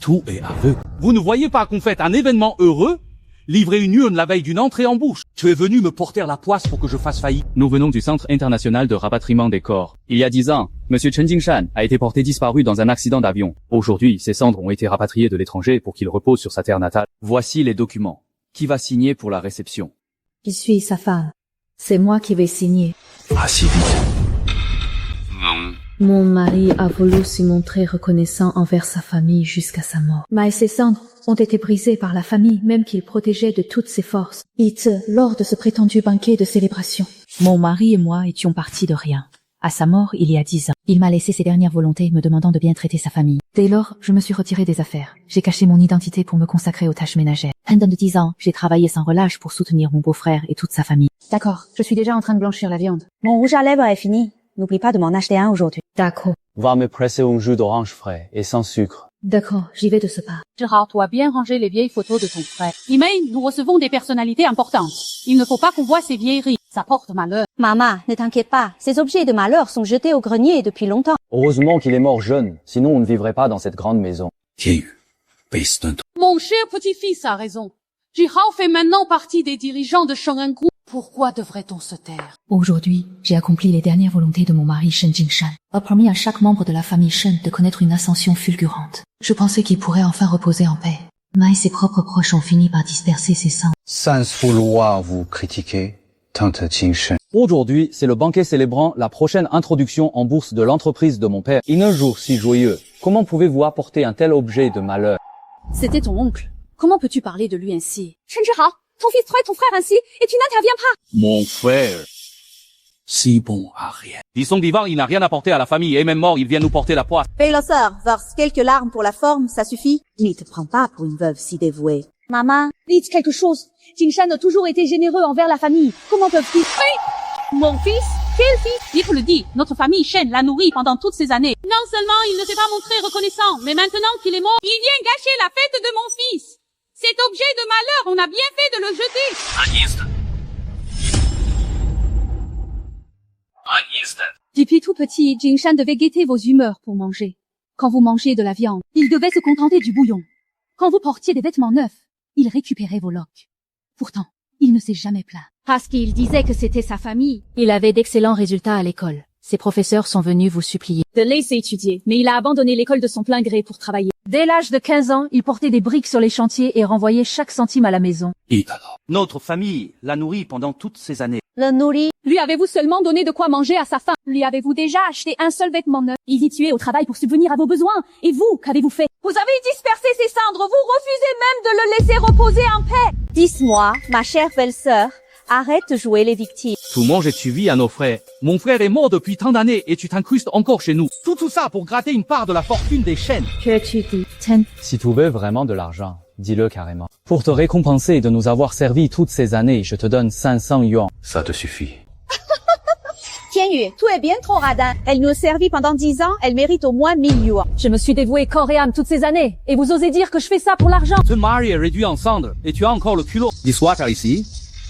Tout est aveugle. Vous ne voyez pas qu'on fête un événement heureux? Livrer une urne la veille d'une entrée en bouche. Tu es venu me porter la poisse pour que je fasse faillite. Nous venons du Centre international de rapatriement des corps. Il y a 10 ans, Monsieur Chen Jingshan a été porté disparu dans un accident d'avion. Aujourd'hui, ses cendres ont été rapatriées de l'étranger pour qu'il repose sur sa terre natale. Voici les documents. Qui va signer pour la réception? Je suis sa femme. C'est moi qui vais signer. Ah, si vite. Mon mari a voulu se montrer reconnaissant envers sa famille jusqu'à sa mort. Mais ses cendres ont été brisées par la famille, même qu'il protégeait de toutes ses forces. Lors de ce prétendu banquet de célébration. Mon mari et moi étions partis de rien. À sa mort, il y a 10 ans, il m'a laissé ses dernières volontés, me demandant de bien traiter sa famille. Dès lors, je me suis retirée des affaires. J'ai caché mon identité pour me consacrer aux tâches ménagères. Pendant 10 ans, j'ai travaillé sans relâche pour soutenir mon beau-frère et toute sa famille. D'accord, je suis déjà en train de blanchir la viande. Mon rouge à lèvres est fini. N'oublie pas de m'en acheter un aujourd'hui. D'accord. Va me presser un jus d'orange frais et sans sucre. D'accord, j'y vais de ce pas. Gérard doit bien ranger les vieilles photos de ton frère. Email, nous recevons des personnalités importantes. Il ne faut pas qu'on voie ces vieilleries. Ça porte malheur. Maman, ne t'inquiète pas. Ces objets de malheur sont jetés au grenier depuis longtemps. Heureusement qu'il est mort jeune, sinon on ne vivrait pas dans cette grande maison. Mon cher petit-fils a raison. Gérard fait maintenant partie des dirigeants de Shengan Group. Pourquoi devrait-on se taire? Aujourd'hui, j'ai accompli les dernières volontés de mon mari Shen Jingshan, a promis à chaque membre de la famille Shen de connaître une ascension fulgurante. Je pensais qu'il pourrait enfin reposer en paix. Mais ses propres proches ont fini par disperser ses cendres. Sans vouloir vous critiquer, tante Jingshan. Aujourd'hui, c'est le banquet célébrant la prochaine introduction en bourse de l'entreprise de mon père. Et un jour si joyeux, comment pouvez-vous apporter un tel objet de malheur? C'était ton oncle. Comment peux-tu parler de lui ainsi? Chen Zhihao, ton fils traite ton frère ainsi et tu n'interviens pas. Mon frère, si bon à rien. Ils sont vivants, il n'a rien apporté à la famille, et même mort, il vient nous porter la poisse. Paye-le, sœur. Verse quelques larmes pour la forme, ça suffit. Ne te prends pas pour une veuve si dévouée. Maman, Dites quelque chose. Jingshan a toujours été généreux envers la famille. Comment peuvent-ils... Oui, mon fils? Quel fils? Vite le dit, notre famille Shen l'a nourri pendant toutes ces années. Non seulement il ne s'est pas montré reconnaissant, mais maintenant qu'il est mort, il vient gâcher la fête de mon fils. Cet objet de malheur, on a bien fait de le jeter. Depuis tout petit, Jingshan devait guetter vos humeurs pour manger. Quand vous mangez de la viande, il devait se contenter du bouillon. Quand vous portiez des vêtements neufs, il récupérait vos loques. Pourtant, il ne s'est jamais plaint. Parce qu'il disait que c'était sa famille. Il avait d'excellents résultats à l'école. Ses professeurs sont venus vous supplier De laisser étudier, mais il a abandonné l'école de son plein gré pour travailler. Dès l'âge de 15 ans, il portait des briques sur les chantiers et renvoyait chaque centime à la maison. Notre famille l'a nourri pendant toutes ces années. le nourrit. Lui avez-vous seulement donné de quoi manger à sa faim? Lui avez-vous déjà acheté un seul vêtement neuf? Il y tuait au travail pour subvenir à vos besoins. Et vous, qu'avez-vous fait? Vous avez dispersé ses cendres, vous refusez même de le laisser reposer en paix. Dis-moi, ma chère belle-sœur, arrête de jouer les victimes. Tu manges et tu vis à nos frais. Mon frère est mort depuis tant d'années et tu t'incrustes encore chez nous. Tout ça pour gratter une part de la fortune des chaînes. Que tu dis, Ten. Si tu veux vraiment de l'argent, dis-le carrément. Pour te récompenser de nous avoir servi toutes ces années, je te donne 500 yuan. Ça te suffit. Tianyu, tout est bien trop radin. Elle nous a servi pendant 10 ans, elle mérite au moins 1000 yuan. Je me suis dévoué corps et âme toutes ces années. Et vous osez dire que je fais ça pour l'argent? Ce mari est réduit en cendres et tu as encore le culot. Dis soir par ici,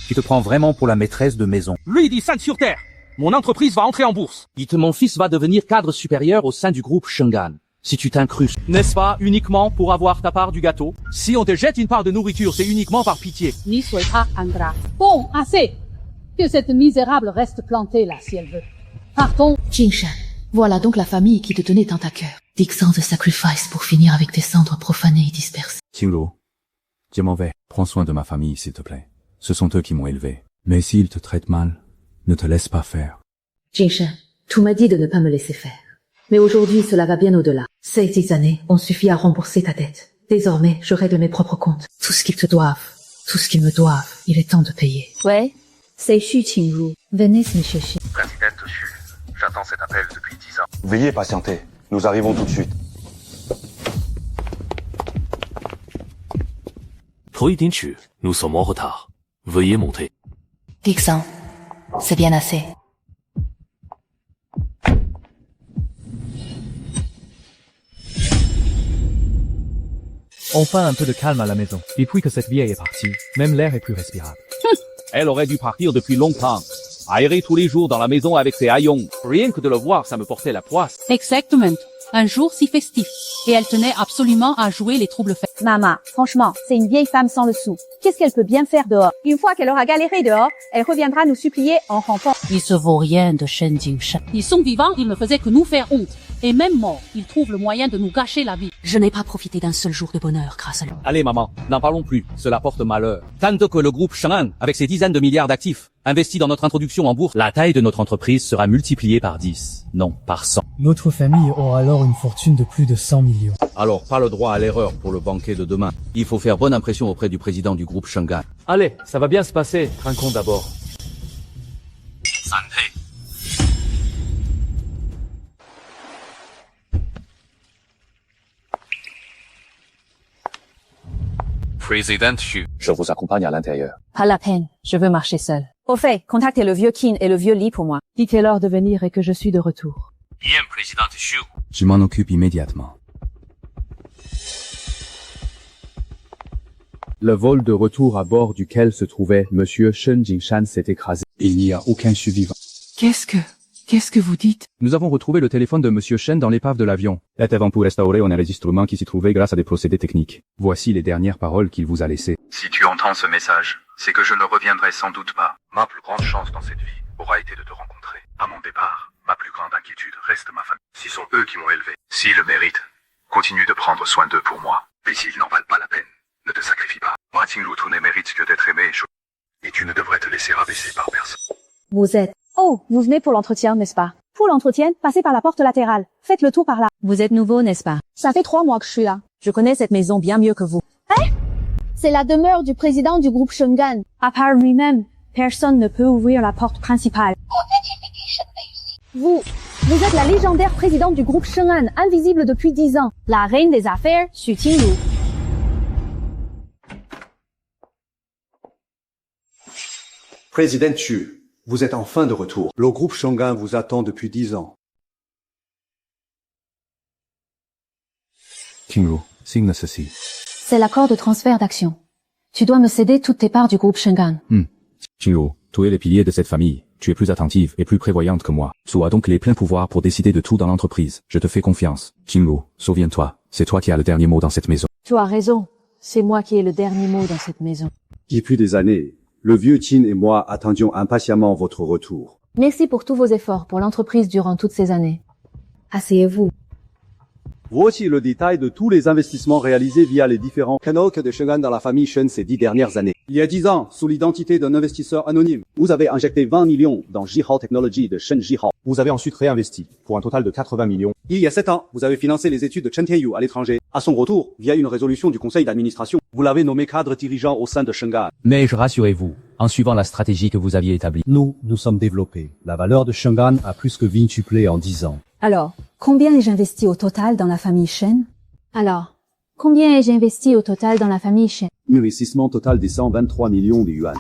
tu te prends vraiment pour la maîtresse de maison. Lui dit scène sur terre. Mon entreprise va entrer en bourse. Dites mon fils va devenir cadre supérieur au sein du groupe Shengan. Si tu t'incrustes, n'est-ce pas uniquement pour avoir ta part du gâteau? Si on te jette une part de nourriture, c'est uniquement par pitié. Ni sois pas ingrat. Bon, assez. Que cette misérable reste plantée là, si elle veut. Partons. Jingshan, voilà donc la famille qui te tenait tant à cœur. Dixon de sacrifice pour finir avec tes cendres profanées et dispersées. Qinglu, je m'en vais. Prends soin de ma famille, s'il te plaît. Ce sont eux qui m'ont élevé. Mais s'ils te traitent mal, ne te laisse pas faire. Jingshan, tu m'as dit de ne pas me laisser faire. Mais aujourd'hui, cela va bien au-delà. Ces 10 années ont suffi à rembourser ta dette. Désormais, je règle mes propres comptes. Tout ce qu'ils te doivent, tout ce qu'ils me doivent, il est temps de payer. Ouais, c'est Xu Qingru. Venez me chercher. Présidente Xu, j'attends cet appel depuis 10 ans. Veuillez patienter. Nous arrivons tout de suite. 头一丁曲nous sommes en retard. Veuillez monter. Dixon, c'est bien assez. Enfin un peu de calme à la maison. Depuis que cette vieille est partie, même l'air est plus respirable. Elle aurait dû partir depuis longtemps. Aérer tous les jours dans la maison avec ses haillons. Rien que de le voir, ça me portait la poisse. Exactement. Un jour si festif. Et elle tenait absolument à jouer les troubles faits. Maman, franchement, c'est une vieille femme sans le sou. Qu'est-ce qu'elle peut bien faire dehors? Une fois qu'elle aura galéré dehors, elle reviendra nous supplier en rampant. Il se vaut rien de Shen Jingshan. Ils sont vivants, ils ne faisaient que nous faire honte. Et même morts, ils trouvent le moyen de nous gâcher la vie. Je n'ai pas profité d'un seul jour de bonheur grâce à lui. Allez maman, n'en parlons plus, cela porte malheur. Tant que le groupe Shengan, avec ses dizaines de milliards d'actifs, investit dans notre introduction en bourse, la taille de notre entreprise sera multipliée par 10, non par 100. Notre famille aura alors une fortune de plus de 100 millions. Alors, pas le droit à l'erreur pour le banquet de demain. Il faut faire bonne impression auprès du président du groupe Shengan. Allez, ça va bien se passer, trinquons d'abord. Sanhei. Président Xu. Je vous accompagne à l'intérieur. Pas la peine, je veux marcher seul. Au fait, contactez le vieux Qin et le vieux Li pour moi. Dites-leur de venir et que je suis de retour. Bien, Président Xu. Je m'en occupe immédiatement. Le vol de retour à bord duquel se trouvait Monsieur Shen Jingshan s'est écrasé. Il n'y a aucun survivant. Qu'est-ce que vous dites? Nous avons retrouvé le téléphone de Monsieur Shen dans l'épave de l'avion. Était-avant pour restaurer un enregistrement qui s'y trouvait grâce à des procédés techniques. Voici les dernières paroles qu'il vous a laissées. Si tu entends ce message, c'est que je ne reviendrai sans doute pas. Ma plus grande chance dans cette vie aura été de te rencontrer. À mon départ, ma plus grande inquiétude reste ma famille. Ce sont eux qui m'ont élevé. S'ils le méritent, continue de prendre soin d'eux pour moi. Et s'ils n'en valent pas la peine, ne te sacrifie pas. Moi, Tsinglu, tu ne mérites que d'être aimé et tu ne devrais te laisser rabaisser par personne. Vous êtes... Oh, vous venez pour l'entretien, n'est-ce pas? Pour l'entretien, passez par la porte latérale. Faites le tour par là. Vous êtes nouveau, n'est-ce pas? Ça fait 3 mois que je suis là. Je connais cette maison bien mieux que vous. Hein? C'est la demeure du président du groupe Shengan. À part lui-même, personne ne peut ouvrir la porte principale. Vous êtes la légendaire présidente du groupe Shengan, invisible depuis 10 ans. La reine des affaires, Xu Qinglu. Président Xu, vous êtes enfin de retour. Le groupe Shengan vous attend depuis 10 ans. Qinglu, signe ceci. C'est l'accord de transfert d'actions. Tu dois me céder toutes tes parts du groupe Shengan. Qinglu, tu es le pilier de cette famille. Tu es plus attentive et plus prévoyante que moi. Tu as donc les pleins pouvoirs pour décider de tout dans l'entreprise. Je te fais confiance. Qinglu, souviens-toi, c'est toi qui as le dernier mot dans cette maison. Tu as raison. C'est moi qui ai le dernier mot dans cette maison. Depuis des années, le vieux Qin et moi attendions impatiemment votre retour. Merci pour tous vos efforts pour l'entreprise durant toutes ces années. Asseyez-vous. Voici le détail de tous les investissements réalisés via les différents canaux de Shengan dans la famille Shen ces 10 dernières années. Il y a 10 ans, sous l'identité d'un investisseur anonyme, vous avez injecté 20 millions dans Jihao Technology de Shen Jihao. Vous avez ensuite réinvesti, pour un total de 80 millions. Il y a 7 ans, vous avez financé les études de Chen Tianyu à l'étranger. À son retour, via une résolution du conseil d'administration, vous l'avez nommé cadre dirigeant au sein de Shengan. Mais rassurez-vous, en suivant la stratégie que vous aviez établie. Nous sommes développés. La valeur de Shengan a plus que quintuplé en 10 ans. Alors, combien ai-je investi au total dans la famille Shen? Investissement total des 123 millions de yuan.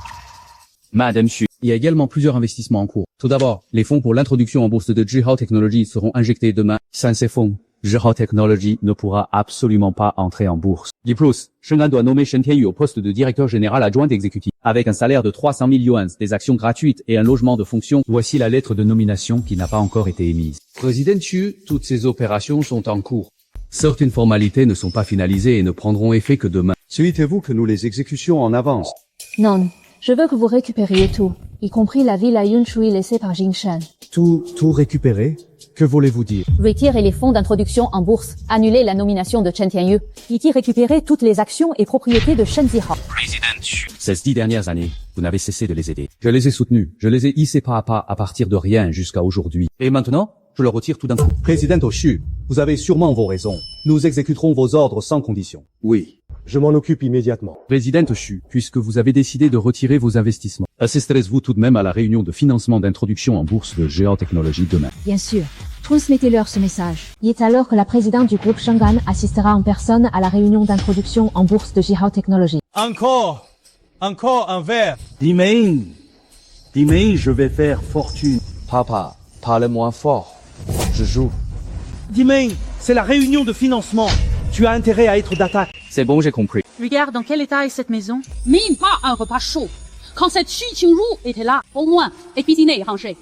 Madame Xu, il y a également plusieurs investissements en cours. Tout d'abord, les fonds pour l'introduction en bourse de Jihao Technology seront injectés demain. Sans ces fonds, Jihao Technology ne pourra absolument pas entrer en bourse. De plus, Shengan doit nommer Shen Tianyu au poste de directeur général adjoint exécutif. Avec un salaire de 300 000 yuan, des actions gratuites et un logement de fonction, voici la lettre de nomination qui n'a pas encore été émise. Président Xu, toutes ces opérations sont en cours. Certaines formalités ne sont pas finalisées et ne prendront effet que demain. Souhaitez-vous que nous les exécutions en avance? Non, je veux que vous récupériez tout, y compris la ville à Yunshui laissée par Jingshan. Tout récupérer? Que voulez-vous dire? Retirer les fonds d'introduction en bourse, annuler la nomination de Chen Tianyu, y récupérer toutes les actions et propriétés de Shen Zihao. Président Xu. Ces 10 dernières années, vous n'avez cessé de les aider. Je les ai soutenus, je les ai hissés pas à partir de rien jusqu'à aujourd'hui. Et maintenant, je le retire tout d'un coup. Président Xu, vous avez sûrement vos raisons. Nous exécuterons vos ordres sans condition. Oui. Je m'en occupe immédiatement. Président Xu, puisque vous avez décidé de retirer vos investissements, assisterez-vous tout de même à la réunion de financement d'introduction en bourse de Jihao Technology demain? Bien sûr. Transmettez-leur ce message. Il est alors que la présidente du groupe Shengan assistera en personne à la réunion d'introduction en bourse de Jihao Technology. Encore un verre. Demain, je vais faire fortune. Papa, parle moins fort. Je joue. Demain, c'est la réunion de financement. Tu as intérêt à être d'attaque. C'est bon, j'ai compris. Regarde dans quel état est cette maison. Mine pas un repas chaud. Quand cette Xu Qinglu était là, au moins, et cuisiné et rangé.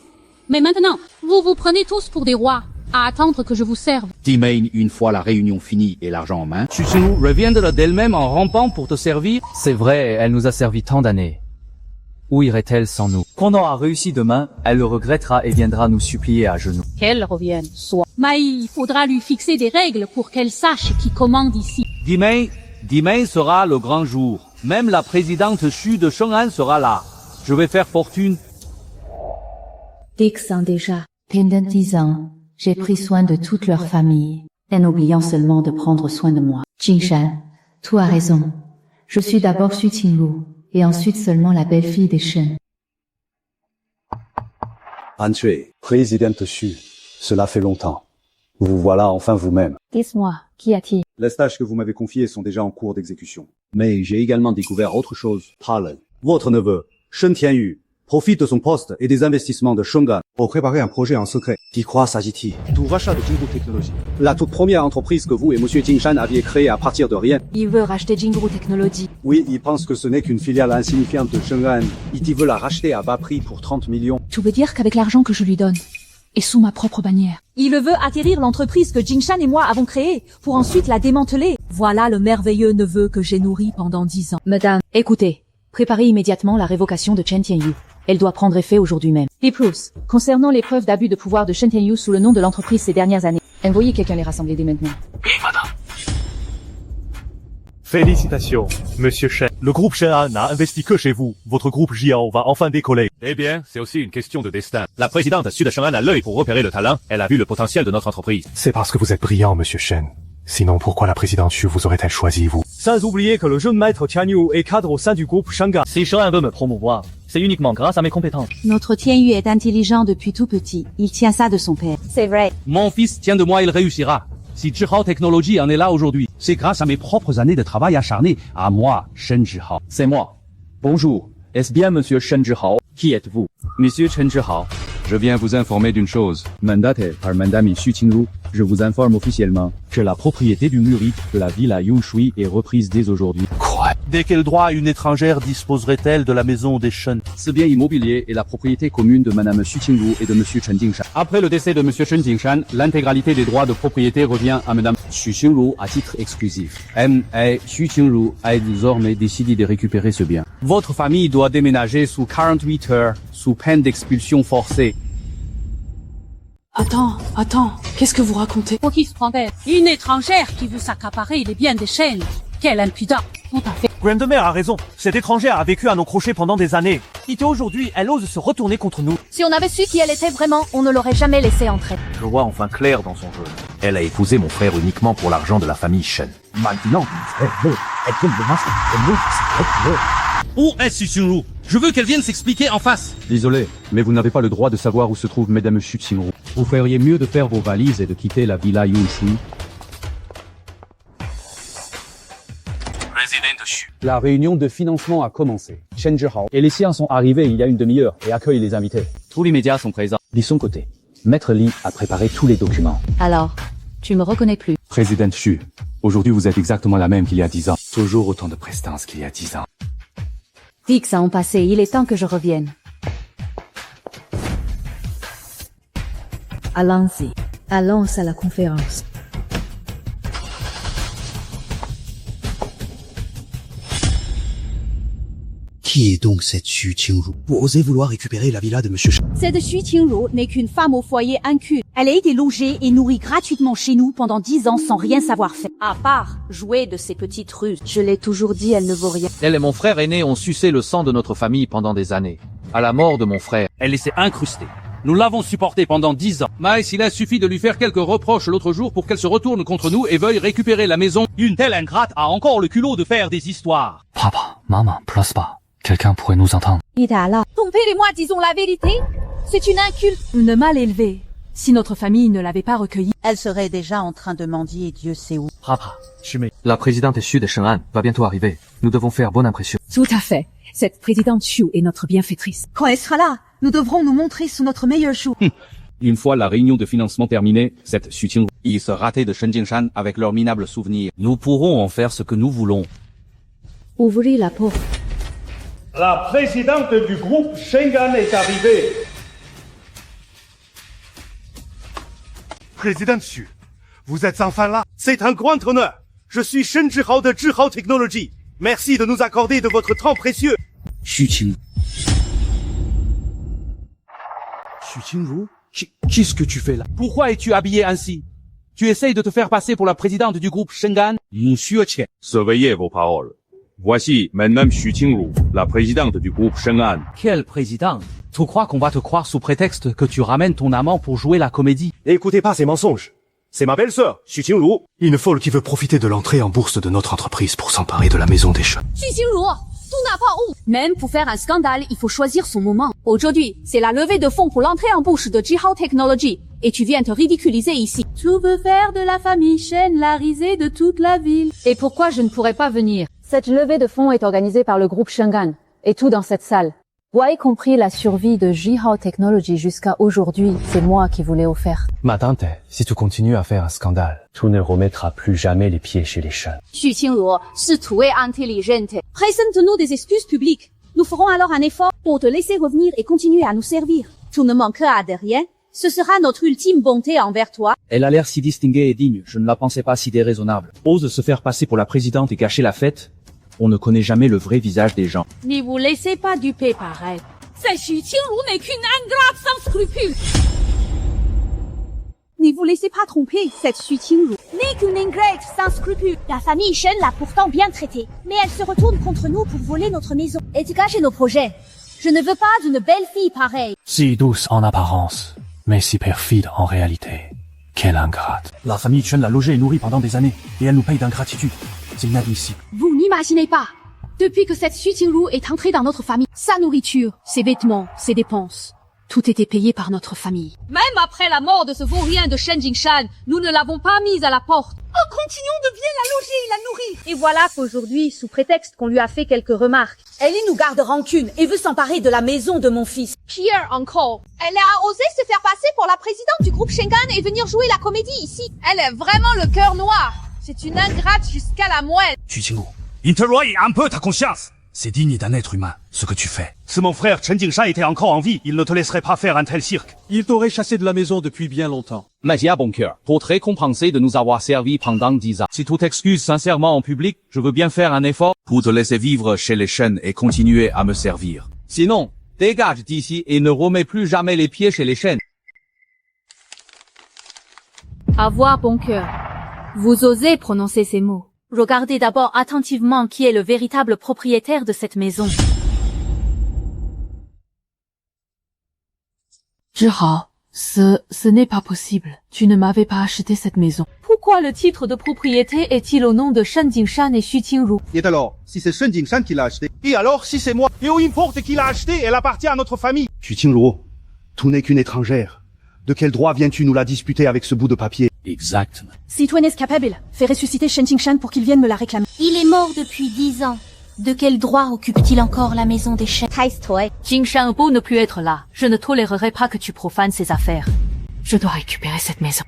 Mais maintenant, vous vous prenez tous pour des rois. à attendre que je vous serve. Dimane, une fois la réunion finie et l'argent en main. Xu Qinglu reviendra d'elle-même en rampant pour te servir. C'est vrai, elle nous a servi tant d'années. Où irait-elle sans nous? Quand on aura réussi demain, elle le regrettera et viendra nous supplier à genoux. Qu'elle revienne, soit. Mais il faudra lui fixer des règles pour qu'elle sache qui commande ici. Demain sera le grand jour. Même la présidente Xu de Sheng'an sera là. Je vais faire fortune. 10 ans déjà. Pendant 10 ans, j'ai pris soin de toute leur famille, en oubliant seulement de prendre soin de moi. Jingshan, tu as raison. Je suis d'abord Xu Qinglu, et ensuite seulement la belle-fille des Shen. Entrez, présidente Xu. Cela fait longtemps. Vous voilà enfin vous-même. Dis-moi, qu'y a-t-il? Les tâches que vous m'avez confiées sont déjà en cours d'exécution. Mais j'ai également découvert autre chose. Palan, votre neveu, Shen Tianyu, profite de son poste et des investissements de Sheng'an pour préparer un projet en secret. D'y croire s'agit-il du rachat de Jingru Technology. La toute première entreprise que vous et monsieur Jingshan aviez créée à partir de rien. Il veut racheter Jingru Technology. Oui, il pense que ce n'est qu'une filiale insignifiante de Sheng'an. Il veut la racheter à bas prix pour 30 millions. Tu veux dire qu'avec l'argent que je lui donne, et sous ma propre bannière, Il veut acquérir l'entreprise que Jingshan et moi avons créée, pour ensuite la démanteler. Voilà le merveilleux neveu que j'ai nourri pendant 10 ans. Madame, écoutez, préparez immédiatement la révocation de Chen Tianyu. Elle doit prendre effet aujourd'hui même. Et plus, concernant les preuves d'abus de pouvoir de Shen Tianyu sous le nom de l'entreprise ces dernières années, Envoyez quelqu'un les rassembler dès maintenant. Félicitations, Monsieur Shen. Le groupe Sheng'an n'a investi que chez vous. Votre groupe Jiao va enfin décoller. Eh bien, c'est aussi une question de destin. La présidente Xu de Sheng'an a l'œil pour repérer le talent. Elle a vu le potentiel de notre entreprise. C'est parce que vous êtes brillant, Monsieur Shen. Sinon, pourquoi la présidente Xu vous aurait-elle choisi, vous? Sans oublier que le jeune maître Tianyu est cadre au sein du groupe Sheng'an. Si Sheng'an veut me promouvoir, c'est uniquement grâce à mes compétences. Notre Tianyu est intelligent depuis tout petit. Il tient ça de son père. C'est vrai. Mon fils tient de moi, il réussira. Si Zhihao Technology en est là aujourd'hui, c'est grâce à mes propres années de travail acharné. À moi, Shen Zhihao. C'est moi. Bonjour. Est-ce bien Monsieur Shen Zhihao? Qui êtes-vous? Monsieur Chen Zhihao. Je viens vous informer d'une chose. Mandaté par Madame Xu Qinglu, je vous informe officiellement que la propriété du mérite de la villa Yunshui est reprise dès aujourd'hui. Quoi? Dès quel droit une étrangère disposerait-elle de la maison des Shen? Ce bien immobilier est la propriété commune de Madame Xu Qinglu et de Monsieur Chen Jingshan. Après le décès de Monsieur Chen Jingshan, l'intégralité des droits de propriété revient à Madame Xu Qinglu à titre exclusif. M.A. Xu Qinglu a désormais décidé de récupérer ce bien. Votre famille doit déménager sous 48 heures, sous peine d'expulsion forcée. Attends, qu'est-ce que vous racontez? Pour qui se prendrait? Une étrangère qui veut s'accaparer les biens des Shen. Quelle impudence. Tout à fait. Grandmère a raison. Cette étrangère a vécu à nos crochets pendant des années. Et aujourd'hui, elle ose se retourner contre nous. Si on avait su qui elle était vraiment, on ne l'aurait jamais laissée entrer. Je vois enfin clair dans son jeu. Elle a épousé mon frère uniquement pour l'argent de la famille Shen. Maintenant, où est Xu Qinglu? Je veux qu'elle vienne s'expliquer en face. Désolé, mais vous n'avez pas le droit de savoir où se trouve Madame Xu Qinglu. Vous feriez mieux de faire vos valises et de quitter la villa Yunshui. La réunion de financement a commencé. Shen Zhihao Et les siens sont arrivés il y a une demi-heure et accueillent les invités. Tous les médias sont présents. De son côté, Maître Li a préparé tous les documents. Alors, tu me reconnais plus. Présidente Xu, aujourd'hui vous êtes exactement la même qu'il y a 10 ans. Toujours autant de prestance qu'il y a 10 ans. 10 ans ont passé, il est temps que je revienne. Allons-y. Allons à la conférence. Qui est donc cette Xu Qinglu? Vous osez vouloir récupérer la villa de Monsieur Shen? Cette Xu Qinglu n'est qu'une femme au foyer inculte. Elle a été logée et nourrie gratuitement chez nous pendant 10 ans sans rien savoir faire. À part jouer de ses petites ruses. Je l'ai toujours dit, elle ne vaut rien. Elle et mon frère aîné ont sucé le sang de notre famille pendant des années. À la mort de mon frère, elle s'est incrustée. Nous l'avons supportée pendant 10 ans. Mais il a suffi de lui faire quelques reproches l'autre jour pour qu'elle se retourne contre nous et veuille récupérer la maison. Une telle ingrate a encore le culot de faire des histoires. Papa, maman, place pas. Quelqu'un pourrait nous entendre. Trompez-les-moi, disons la vérité. C'est une inculte. Une mal élevée. Si notre famille ne l'avait pas recueillie, elle serait déjà en train de mendier Dieu sait où. Papa, la présidente Xu de Sheng'an va bientôt arriver. Nous devons faire bonne impression. Tout à fait. Cette présidente Xu est notre bienfaitrice. Quand elle sera là, nous devrons nous montrer sous notre meilleur jour. Une fois la réunion de financement terminée, cette Xu Qinglu, ils se rattaient de Shen Jingshan avec leurs minables souvenirs. Nous pourrons en faire ce que nous voulons. Ouvrez la porte. La présidente du groupe Sheng'an est arrivée. Président Xu, vous êtes enfin là. C'est un grand honneur. Je suis Shen Zhihao de Zhihao Technology. Merci de nous accorder de votre temps précieux. Xu Qingru. Xu Qingru, qu'est-ce que tu fais là? Pourquoi es-tu habillé ainsi? Tu essayes de te faire passer pour la présidente du groupe Shengan? Surveillez vos paroles. Voici Madame Xu Qingru, la présidente du groupe Shengan. Quelle présidente? Tu crois qu'on va te croire sous prétexte que tu ramènes ton amant pour jouer la comédie? N'écoutez pas ces mensonges. C'est ma belle-sœur, Xu Qingru. Une folle qui veut profiter de l'entrée en bourse de notre entreprise pour s'emparer de la maison des chats. Xu Qingru, tout n'a pas où. Même pour faire un scandale, il faut choisir son moment. Aujourd'hui, c'est la levée de fonds pour l'entrée en bourse de Zhihao Technology. Et tu viens te ridiculiser ici. Tu veux faire de la famille Shen la risée de toute la ville. Et pourquoi je ne pourrais pas venir? Cette levée de fonds est organisée par le groupe Shengan. Et tout dans cette salle. Quoi y compris la survie de Zhihao Technology jusqu'à aujourd'hui, c'est moi qui vous l'ai offert. Ma tante, si tu continues à faire un scandale, tu ne remettras plus jamais les pieds chez les Shen. Xu Qingru, c'est tout est intelligente. Présente-nous des excuses publiques. Nous ferons alors un effort pour te laisser revenir et continuer à nous servir. Tu ne manqueras de rien. Ce sera notre ultime bonté envers toi. Elle a l'air si distinguée et digne, je ne la pensais pas si déraisonnable. Ose se faire passer pour la présidente et gâcher la fête. On ne connaît jamais le vrai visage des gens. Ne vous laissez pas duper par elle. Cette Xu Qingru n'est qu'une ingrate sans scrupules. Ne vous laissez pas tromper, cette Xu Qingru n'est qu'une ingrate sans scrupules. La famille Shen l'a pourtant bien traitée. Mais elle se retourne contre nous pour voler notre maison et gâcher nos projets. Je ne veux pas d'une belle fille pareille. Si douce en apparence, mais si perfide en réalité. Quelle ingrate. La famille Shen l'a logée et nourrie pendant des années, et elle nous paye d'ingratitude. C'est inadmissible. Vous n'imaginez pas. Depuis que cette Xu Qingru est entrée dans notre famille, sa nourriture, ses vêtements, ses dépenses, tout était payé par notre famille. Même après la mort de ce vaurien de Shen Jingshan, nous ne l'avons pas mise à la porte. Oh, continuons de bien la loger et la nourrir. Et voilà qu'aujourd'hui, sous prétexte qu'on lui a fait quelques remarques, Ellie nous garde rancune et veut s'emparer de la maison de mon fils. Pierre encore. Elle a osé se faire passer pour la présidente du groupe Shengan et venir jouer la comédie ici. Elle est vraiment le cœur noir. C'est une ingrate jusqu'à la moelle. Xu Qingru, interroge un peu ta conscience. C'est digne d'un être humain, ce que tu fais. Si mon frère Chen Jingshan était encore en vie, il ne te laisserait pas faire un tel cirque. Il t'aurait chassé de la maison depuis bien longtemps. Magia bon cœur, pour te récompenser de nous avoir servi pendant 10 ans. Si tu t'excuses sincèrement en public, je veux bien faire un effort pour te laisser vivre chez les Shen et continuer à me servir. Sinon, dégage d'ici et ne remets plus jamais les pieds chez les Shen. Avoir bon cœur. Vous osez prononcer ces mots. Regardez d'abord attentivement qui est le véritable propriétaire de cette maison. Zhihao, ce n'est pas possible. Tu ne m'avais pas acheté cette maison. Pourquoi le titre de propriété est-il au nom de Shen Jingshan et Xu Qingru? Et alors, si c'est Shen Jingshan qui l'a acheté? Et alors, si c'est moi? Et où importe qui l'a acheté, elle appartient à notre famille. Xu Qingru, tu n'es qu'une étrangère. De quel droit viens-tu nous la disputer avec ce bout de papier? Exactement. Si tu en es capable, fais ressusciter Shen Jingshan pour qu'il vienne me la réclamer. Il est mort depuis 10 ans. De quel droit occupe-t-il encore la maison des Shen? Jingshan beau ne plus être là. Je ne tolérerai pas que tu profanes ses affaires. Je dois récupérer cette maison.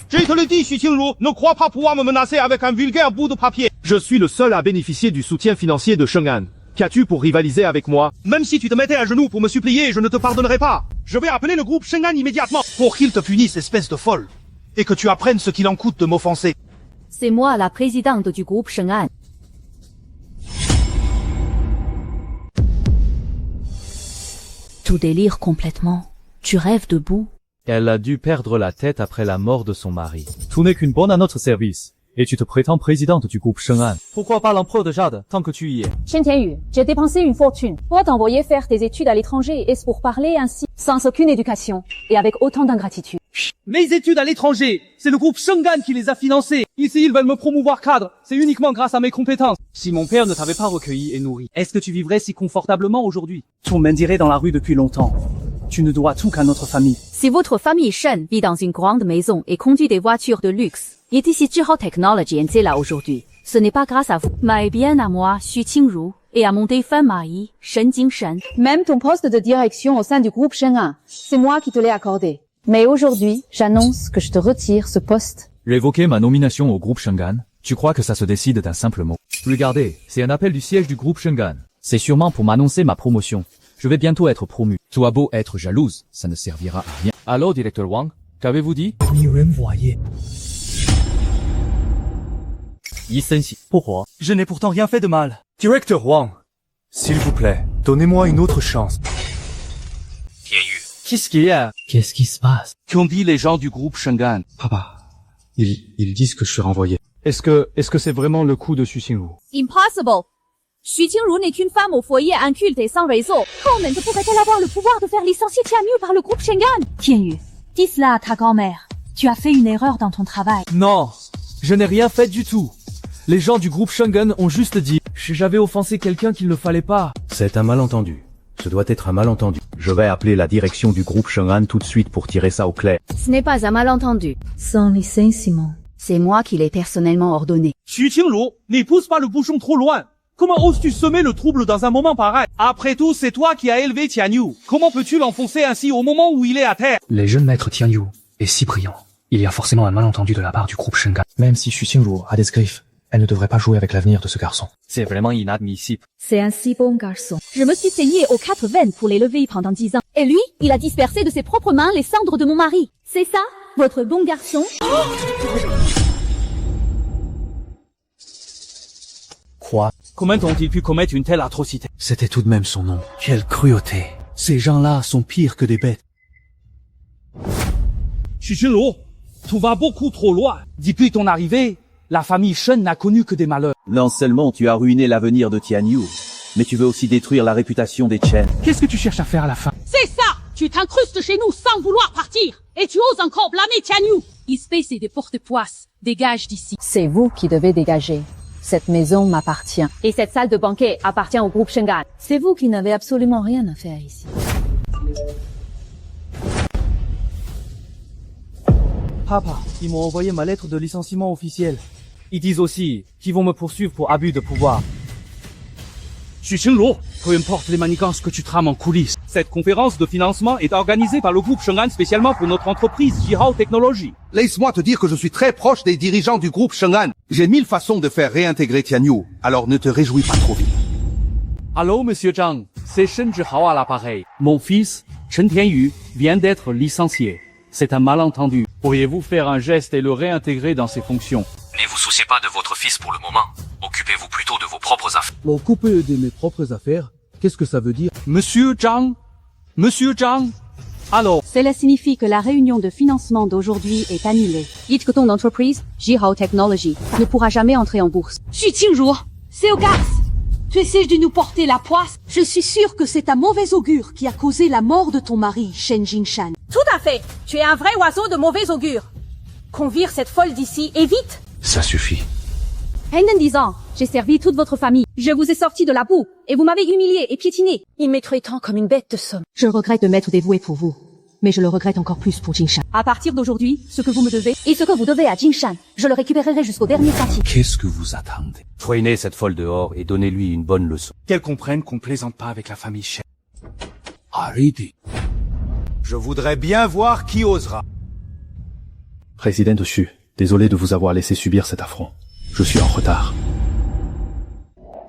Je te le dis, Xu Qingru, ne crois pas pouvoir me menacer avec un vulgaire bout de papier. Je suis le seul à bénéficier du soutien financier de Shengan. Qu'as-tu pour rivaliser avec moi? Même si tu te mettais à genoux pour me supplier, je ne te pardonnerai pas. Je vais appeler le groupe Shengan immédiatement pour qu'il te punisse, espèce de folle. Et que tu apprennes ce qu'il en coûte de m'offenser. C'est moi la présidente du groupe Shengan. Tu délires complètement. Tu rêves debout. Elle a dû perdre la tête après la mort de son mari. Tu n'es qu'une bonne à notre service. Et tu te prétends présidente du groupe Shengan. Pourquoi pas l'empereur de Jade, tant que tu y es? Chen Tianyu, j'ai dépensé une fortune pour t'envoyer faire tes études à l'étranger et pour parler ainsi, sans aucune éducation, et avec autant d'ingratitude. Mes études à l'étranger, c'est le groupe Shengan qui les a financées. Ici, ils veulent me promouvoir cadre. C'est uniquement grâce à mes compétences. Si mon père ne t'avait pas recueilli et nourri, est-ce que tu vivrais si confortablement aujourd'hui? Tu mendirais dans la rue depuis longtemps. Tu ne dois tout qu'à notre famille. Si votre famille Shen vit dans une grande maison et conduit des voitures de luxe, et ici Zhihao Technology est là aujourd'hui, ce n'est pas grâce à vous, mais bien à moi, Xu Qingru, et à mon défunt mari, Shen Jingshan. Même ton poste de direction au sein du groupe Shengan, c'est moi qui te l'ai accordé. Mais aujourd'hui, j'annonce que je te retire ce poste. Révoquer ma nomination au groupe Shengan, tu crois que ça se décide d'un simple mot? Regardez, c'est un appel du siège du groupe Shengan. C'est sûrement pour m'annoncer ma promotion. Je vais bientôt être promu. Tu as beau être jalouse, ça ne servira à rien. Allô, directeur Wang? Qu'avez-vous dit? Je n'ai pourtant rien fait de mal. Directeur Wang, s'il vous plaît, donnez-moi une autre chance. Qu'est-ce qu'il y a? Qu'est-ce qui se passe? Qu'ont dit les gens du groupe Shengan? Papa, ils disent que je suis renvoyé. Est-ce que c'est vraiment le coup de Xu Qingru? Impossible. Xu Qingru n'est qu'une femme au foyer inculte et sans réseau. Comment pourrait-elle avoir le pouvoir de faire licencier Tianyu par le groupe Shengan? Tianyu, dis cela à ta grand-mère. Tu as fait une erreur dans ton travail. Non, je n'ai rien fait du tout. Les gens du groupe Shengan ont juste dit « J'avais offensé quelqu'un qu'il ne fallait pas ». C'est un malentendu. Ce doit être un malentendu. Je vais appeler la direction du groupe Shengan tout de suite pour tirer ça au clair. Ce n'est pas un malentendu. Sans licenciement. C'est moi qui l'ai personnellement ordonné. Xu Qingru, n'y pousse pas le bouchon trop loin. Comment oses-tu semer le trouble dans un moment pareil? Après tout, c'est toi qui as élevé Tianyu. Comment peux-tu l'enfoncer ainsi au moment où il est à terre? Les jeunes maîtres Tianyu est si brillant. Il y a forcément un malentendu de la part du groupe Shengan. Même si Xu Qingru a des griffes, elle ne devrait pas jouer avec l'avenir de ce garçon. C'est vraiment inadmissible. C'est un si bon garçon. Je me suis saigné aux 4 veines pour l'élever pendant 10 ans. Et lui, il a dispersé de ses propres mains les cendres de mon mari. C'est ça, votre bon garçon? Quoi? Comment ont-ils pu commettre une telle atrocité? C'était tout de même son nom. Quelle cruauté. Ces gens-là sont pires que des bêtes. Xu Qingru, tout va beaucoup trop loin. Depuis ton arrivée, la famille Shen n'a connu que des malheurs. Non seulement tu as ruiné l'avenir de Tianyu, mais tu veux aussi détruire la réputation des Chen. Qu'est-ce que tu cherches à faire à la fin? C'est ça! Tu t'incrustes chez nous sans vouloir partir! Et tu oses encore blâmer Tianyu! Espèce de porte-poisse, dégage d'ici. C'est vous qui devez dégager. Cette maison m'appartient. Et cette salle de banquet appartient au groupe Shengan. C'est vous qui n'avez absolument rien à faire ici. Papa, ils m'ont envoyé ma lettre de licenciement officielle. Ils disent aussi qu'ils vont me poursuivre pour abus de pouvoir. Xu Qingru, Peu importe les manigances que tu trames en coulisses. cette conférence de financement est organisée par le groupe Shengan spécialement pour notre entreprise Jihao Technology. Laisse-moi te dire que je suis très proche des dirigeants du groupe Shengan. J'ai 1000 façons de faire réintégrer Tianyu, alors ne te réjouis pas trop vite. Allô, monsieur Zhang. C'est Shen Zhihao à l'appareil. Mon fils, Chen Tianyu, vient d'être licencié. C'est un malentendu. Pourriez-vous faire un geste et le réintégrer dans ses fonctions? Ne vous souciez pas de votre fils pour le moment. Occupez-vous plutôt de vos propres affaires. M'occuper de mes propres affaires? Qu'est-ce que ça veut dire? Monsieur Zhang? Monsieur Zhang? Alors, Cela signifie que la réunion de financement d'aujourd'hui est annulée. Dites que ton entreprise, Jihao Technology, ne pourra jamais entrer en bourse. Xu Qingru, c'est au gaz. Tu essaies de nous porter la poisse? Je suis sûre que c'est un mauvais augure qui a causé la mort de ton mari, Shen Jingshan. Tout à fait. Tu es un vrai oiseau de mauvais augure. Qu'on vire cette folle d'ici, et vite. Ça suffit. Pendant 10 ans, j'ai servi toute votre famille. Je vous ai sorti de la boue, et vous m'avez humilié et piétiné. Il m'est traitant comme une bête de somme. Je regrette de m'être dévoué pour vous. Mais je le regrette encore plus pour Jingshan. À partir d'aujourd'hui, ce que vous me devez, Et ce que vous devez à Jingshan, je le récupérerai jusqu'au dernier centime. Qu'est-ce que vous attendez? Traînez cette folle dehors et donnez-lui une bonne leçon. Qu'elle comprenne qu'on plaisante pas avec la famille Shen. Arrêtez. Je voudrais bien voir qui osera. Président Xu, désolé de vous avoir laissé subir cet affront. Je suis en retard.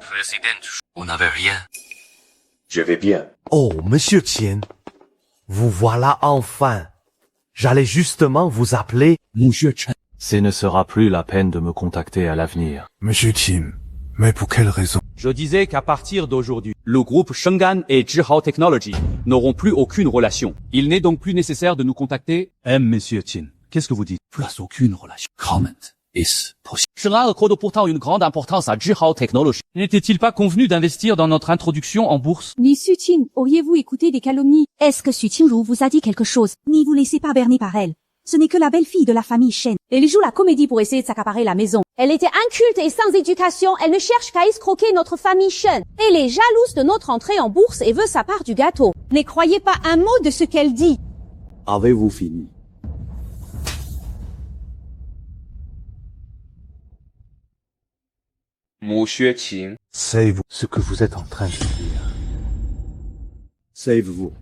Président, on n'avait rien. Je vais bien. Oh, monsieur Tien, vous voilà enfin. J'allais justement vous appeler. Monsieur Chen. Ce ne sera plus la peine de me contacter à l'avenir. Monsieur Tim, mais pour quelle raison? je disais qu'à partir d'aujourd'hui, le groupe Shengan et Jihao Technology n'auront plus aucune relation. Il n'est donc plus nécessaire de nous contacter. Monsieur Qin, qu'est-ce que vous dites? Plus aucune relation. Comment est-ce possible? Shengan accorde pourtant une grande importance à Jihao Technology. N'était-il pas convenu d'investir dans notre introduction en bourse? Ni Xu Qin, auriez-vous écouté des calomnies? Est-ce que Xu Qingru vous a dit quelque chose? N'y vous laissez pas berner par elle. Ce n'est que la belle-fille de la famille Shen. Elle joue la comédie pour essayer de s'accaparer la maison. Elle était inculte et sans éducation, elle ne cherche qu'à escroquer notre famille Shen. Elle est jalouse de notre entrée en bourse et veut sa part du gâteau. Ne croyez pas un mot de ce qu'elle dit. Avez-vous fini? Savez-vous ce que vous êtes en train de dire? Save-vous.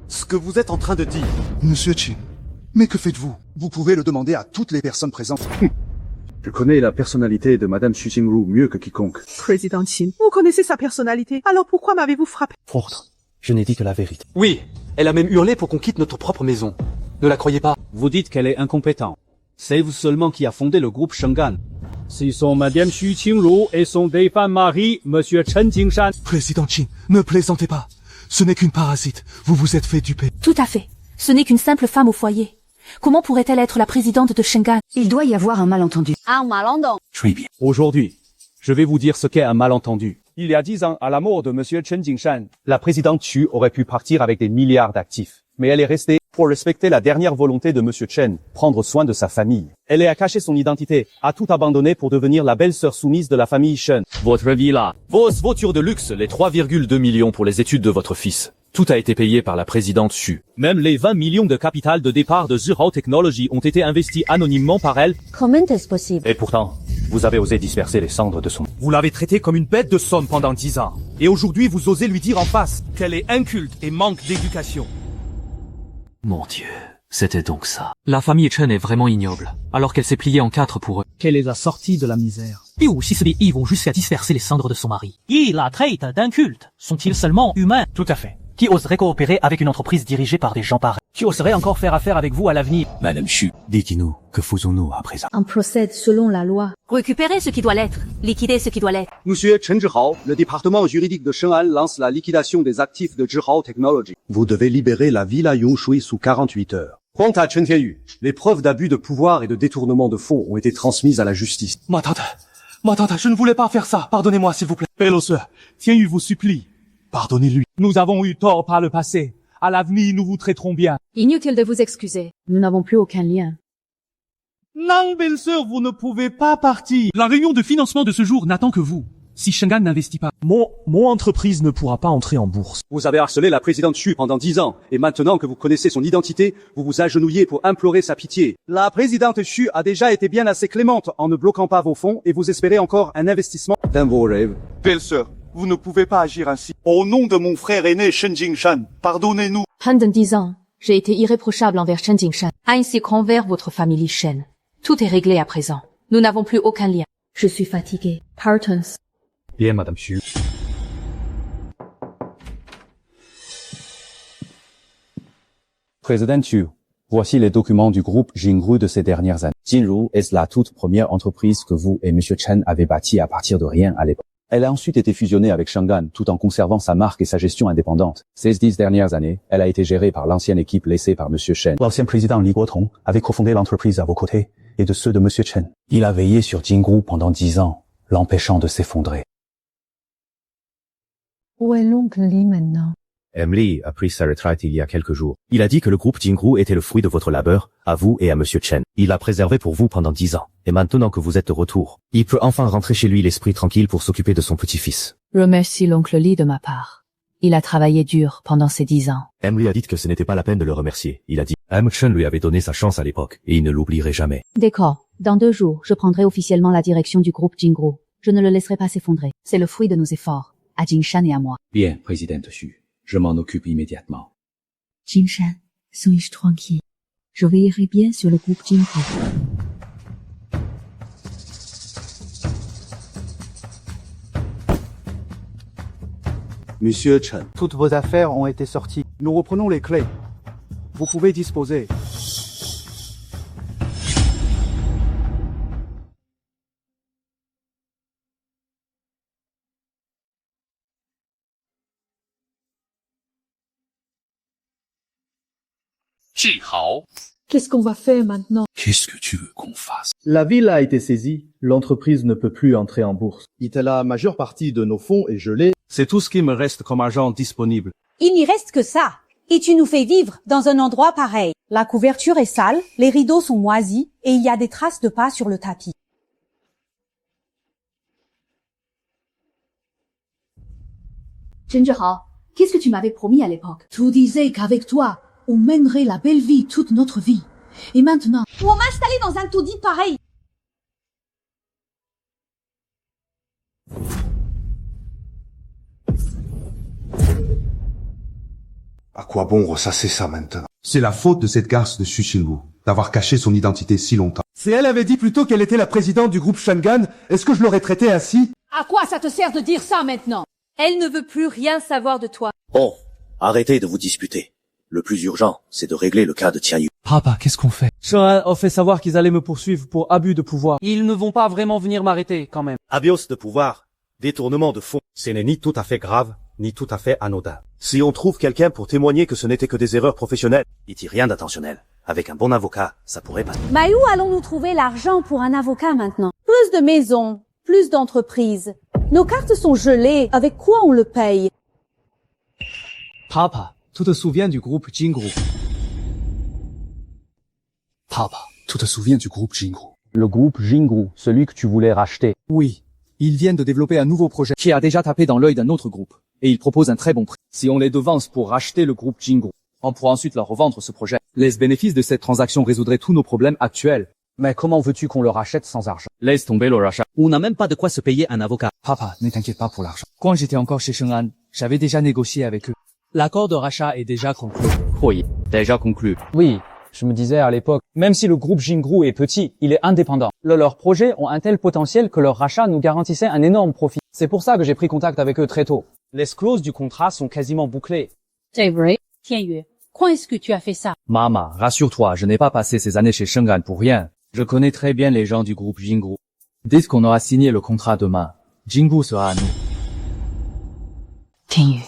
Ce que vous êtes en train de dire. Monsieur Qin, mais que faites-vous? Vous pouvez le demander à toutes les personnes présentes. Je connais la personnalité de Madame Xu Qingru mieux que quiconque. Président Qin, vous connaissez sa personnalité, alors pourquoi m'avez-vous frappé? Pourtant, je n'ai dit que la vérité. Oui, elle a même hurlé pour qu'on quitte notre propre maison. Ne la croyez pas. Vous dites qu'elle est incompétente. C'est vous seulement qui a fondé le groupe Shengan. Si son madame Xu Qingru et son défunt mari, monsieur Chen Jingshan. Président Qin, ne plaisantez pas. Ce n'est qu'une parasite. Vous vous êtes fait duper. Tout à fait. Ce n'est qu'une simple femme au foyer. Comment pourrait-elle être la présidente de Shengan? Il doit y avoir un malentendu. Un malentendu. Très bien. Aujourd'hui, je vais vous dire ce qu'est un malentendu. Il y a 10 ans, à la mort de monsieur Chen Jingshan, la présidente Xu aurait pu partir avec des milliards d'actifs. Mais elle est restée pour respecter la dernière volonté de monsieur Chen, prendre soin de sa famille. Elle a caché son identité, a tout abandonné pour devenir la belle-sœur soumise de la famille Shen. Votre villa, vos voitures de luxe, les 3,2 millions pour les études de votre fils. Tout a été payé par la présidente Xu. Même les 20 millions de capital de départ de Zhihao Technology ont été investis anonymement par elle. Comment est-ce possible? Et pourtant, vous avez osé disperser les cendres de son... Vous l'avez traitée comme une bête de somme pendant 10 ans. Et aujourd'hui, vous osez lui dire en face qu'elle est inculte et manque d'éducation. Mon Dieu, c'était donc ça. La famille Chen est vraiment ignoble, alors qu'elle s'est pliée en 4 pour eux. Quelle est la sortie de la misère? Et ou si ces vont jusqu'à disperser les cendres de son mari. Ils la traitent d'inculte. Sont-ils seulement humains? Tout à fait. Qui oserait coopérer avec une entreprise dirigée par des gens pareils? Qui oserait encore faire affaire avec vous à l'avenir? Madame Xu, dites-nous, que faisons-nous à présent? On procède selon la loi. Récupérer ce qui doit l'être. Liquider ce qui doit l'être. Monsieur Chen Zhihao, le département juridique de Sheng'an lance la liquidation des actifs de Zhihao Technology. Vous devez libérer la villa Yongshui sous 48 heures. Quant à Chen Tianyu, les preuves d'abus de pouvoir et de détournement de fonds ont été transmises à la justice. Ma tante, je ne voulais pas faire ça. Pardonnez-moi, s'il vous plaît. Pélos, Tianyu vous supplie. Pardonnez-lui. Nous avons eu tort par le passé. À l'avenir, nous vous traiterons bien. Inutile de vous excuser. Nous n'avons plus aucun lien. Non, belle-sœur, vous ne pouvez pas partir. La réunion de financement de ce jour n'attend que vous. Si Shengan n'investit pas, mon entreprise ne pourra pas entrer en bourse. Vous avez harcelé la présidente Xu pendant 10 ans, et maintenant que vous connaissez son identité, vous vous agenouillez pour implorer sa pitié. La présidente Xu a déjà été bien assez clémente en ne bloquant pas vos fonds, et vous espérez encore un investissement dans vos rêves. Belle-sœur, vous ne pouvez pas agir ainsi. Au nom de mon frère aîné Chen Jingshan, pardonnez-nous. Pendant 10 ans, j'ai été irréprochable envers Chen Jingshan, ainsi qu'envers votre famille Shen. Tout est réglé à présent. Nous n'avons plus aucun lien. Je suis fatiguée. Partons. Bien, Madame Xu. Président Xu, voici les documents du groupe Jinru de ces dernières années. Jinru est la toute première entreprise que vous et monsieur Chen avez bâtie à partir de rien à l'époque. Elle a ensuite été fusionnée avec Shengan tout en conservant sa marque et sa gestion indépendante. Ces 10 dernières années, elle a été gérée par l'ancienne équipe laissée par monsieur Chen. L'ancien président Li Guotong avait cofondé l'entreprise à vos côtés et de ceux de monsieur Chen. Il a veillé sur Jinru pendant 10 ans, l'empêchant de s'effondrer. Où est l'oncle Li maintenant? Emily a pris sa retraite il y a quelques jours. Il a dit que le groupe Jinru était le fruit de votre labeur, à vous et à monsieur Chen. Il l'a préservé pour vous pendant 10 ans. Et maintenant que vous êtes de retour, il peut enfin rentrer chez lui l'esprit tranquille pour s'occuper de son petit-fils. Remercie l'oncle Li de ma part. Il a travaillé dur pendant ces 10 ans. Emily a dit que ce n'était pas la peine de le remercier. Il a dit, Chen lui avait donné sa chance à l'époque, et il ne l'oublierait jamais. D'accord. Dans 2 jours, je prendrai officiellement la direction du groupe Jinru. Je ne le laisserai pas s'effondrer. C'est le fruit de nos efforts. À Jingshan et à moi. Bien, présidente Xu. Je m'en occupe immédiatement. Jingshan, sois tranquille. Je veillerai bien sur le groupe Jinru. Monsieur Chen, toutes vos affaires ont été sorties. Nous reprenons les clés. Vous pouvez disposer. Qu'est-ce qu'on va faire maintenant? Qu'est-ce que tu veux qu'on fasse? La ville a été saisie, l'entreprise ne peut plus entrer en bourse. La majeure partie de nos fonds est gelée. C'est tout ce qui me reste comme argent disponible. Il n'y reste que ça. Et tu nous fais vivre dans un endroit pareil. La couverture est sale, les rideaux sont moisis, et il y a des traces de pas sur le tapis. Chen Zhihao, qu'est-ce que tu m'avais promis à l'époque? Tu disais qu'avec toi, on mènerait la belle vie toute notre vie. Et maintenant... Où on m'a installé dans un taudis pareil. À quoi bon ressasser ça maintenant? C'est la faute de cette garce de Xu Qingru, d'avoir caché son identité si longtemps. Si elle avait dit plutôt qu'elle était la présidente du groupe Shengan, est-ce que je l'aurais traitée ainsi? À quoi ça te sert de dire ça maintenant? Elle ne veut plus rien savoir de toi. Bon, arrêtez de vous disputer. Le plus urgent, c'est de régler le cas de Tianyu. Papa, qu'est-ce qu'on fait? Sheng'an a fait savoir qu'ils allaient me poursuivre pour abus de pouvoir. Ils ne vont pas vraiment venir m'arrêter, quand même. Abios de pouvoir, détournement de fonds, ce n'est ni tout à fait grave, ni tout à fait anodin. Si on trouve quelqu'un pour témoigner que ce n'était que des erreurs professionnelles, Il dit rien d'intentionnel. Avec un bon avocat, ça pourrait passer. Mais où allons-nous trouver l'argent pour un avocat maintenant? Plus de maisons, plus d'entreprises. Nos cartes sont gelées, avec quoi on le paye? Papa, tu te souviens du groupe Jingru? Papa, tu te souviens du groupe Jingru? Le groupe Jingru, celui que tu voulais racheter. Oui. Ils viennent de développer un nouveau projet qui a déjà tapé dans l'œil d'un autre groupe. Et il propose un très bon prix. Si on les devance pour racheter le groupe Jingru, on pourra ensuite leur revendre ce projet. Les bénéfices de cette transaction résoudraient tous nos problèmes actuels. Mais comment veux-tu qu'on le rachète sans argent? Laisse tomber le rachat. On n'a même pas de quoi se payer un avocat. Papa, ne t'inquiète pas pour l'argent. Quand j'étais encore chez Sheng'an, j'avais déjà négocié avec eux. L'accord de rachat est déjà conclu. Oui, déjà conclu. Oui, je me disais à l'époque, même si le groupe Jingru est petit, il est indépendant. Leurs projets ont un tel potentiel que leur rachat nous garantissait un énorme profit. C'est pour ça que j'ai pris contact avec eux très tôt. Les clauses du contrat sont quasiment bouclées. C'est vrai? Tianyu, quand est-ce que tu as fait ça? Mama, rassure-toi, je n'ai pas passé ces années chez Sheng'an pour rien. Je connais très bien les gens du groupe Jingru. Dès qu'on aura signé le contrat demain, Jingru sera à nous. Tianyu,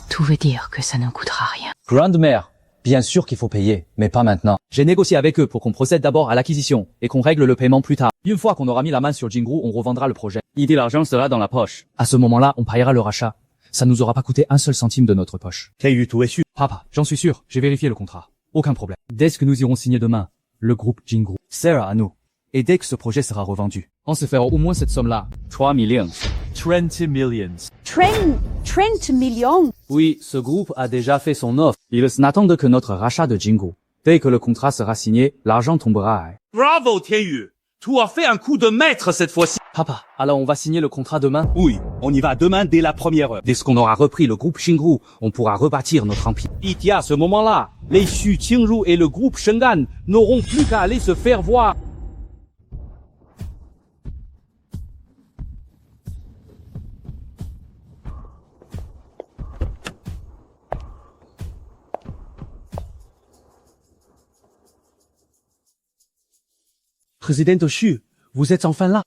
tout veut dire que ça ne coûtera rien. Grande-mère, bien sûr qu'il faut payer, mais pas maintenant. J'ai négocié avec eux pour qu'on procède d'abord à l'acquisition et qu'on règle le paiement plus tard. Une fois qu'on aura mis la main sur Jingru, on revendra le projet. Et l'argent sera dans la poche. À ce moment-là, on paiera le rachat. Ça nous aura pas coûté un seul centime de notre poche. Tianyu, tu es sûr? Papa, j'en suis sûr, j'ai vérifié le contrat. Aucun problème. Dès que nous irons signer demain, le groupe Jingru sera à nous. Et dès que ce projet sera revendu, on se fera au moins cette somme-là. 3 millions. 30 millions. 30 millions? Oui, ce groupe a déjà fait son offre. Ils n'attendent que notre rachat de Jingru. Dès que le contrat sera signé, l'argent tombera. Bravo, Tianyu! Tu as fait un coup de maître cette fois-ci. Papa, alors on va signer le contrat demain? Oui, on y va demain dès la première heure. Dès qu'on aura repris le groupe Jingru, on pourra rebâtir notre empire. Et à ce moment-là, les Xu Qingru et le groupe Sheng'an n'auront plus qu'à aller se faire voir. Président Xu, vous êtes enfin là.